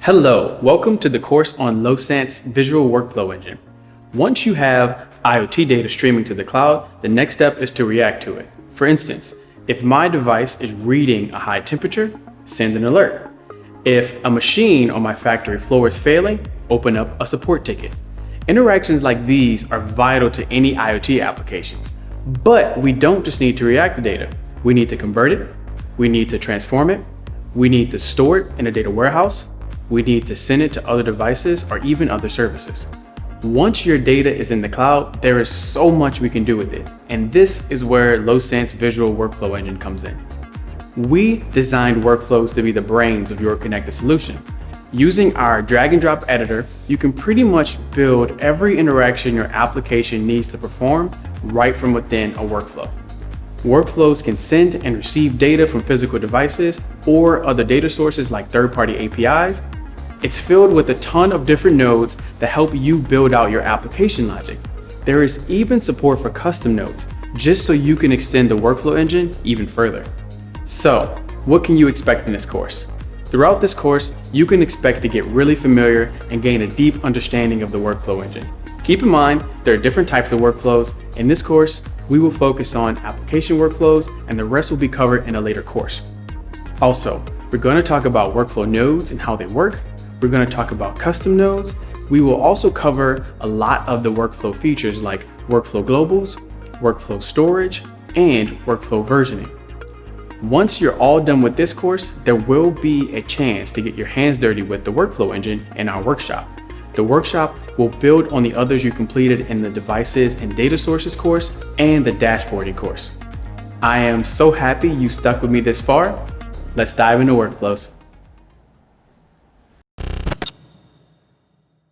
Hello, welcome to the course on Losant's Visual Workflow Engine. Once you have IoT data streaming to the cloud, the next step is to react to it. For instance, if my device is reading a high temperature, send an alert. If a machine on my factory floor is failing, open up a support ticket. Interactions like these are vital to any IoT applications. But we don't just need to react to data. We need to convert it, we need to transform it, we need to store it in a data warehouse, we need to send it to other devices or even other services. Once your data is in the cloud, there is so much we can do with it. And this is where Losant's Visual Workflow Engine comes in. We designed workflows to be the brains of your connected solution. Using our drag and drop editor, you can pretty much build every interaction your application needs to perform right from within a workflow. Workflows can send and receive data from physical devices or other data sources like third-party APIs. It's filled with a ton of different nodes that help you build out your application logic. There is even support for custom nodes, just so you can extend the workflow engine even further. So, what can you expect in this course? Throughout this course, you can expect to get really familiar and gain a deep understanding of the workflow engine. Keep in mind, there are different types of workflows. In this course, we will focus on application workflows, and the rest will be covered in a later course. Also, we're going to talk about workflow nodes and how they work. We're going to talk about custom nodes. We will also cover a lot of the workflow features like workflow globals, workflow storage, and workflow versioning. Once you're all done with this course, there will be a chance to get your hands dirty with the workflow engine in our workshop. The workshop will build on the others you completed in the devices and data sources course and the dashboarding course. I am so happy you stuck with me this far. Let's dive into workflows.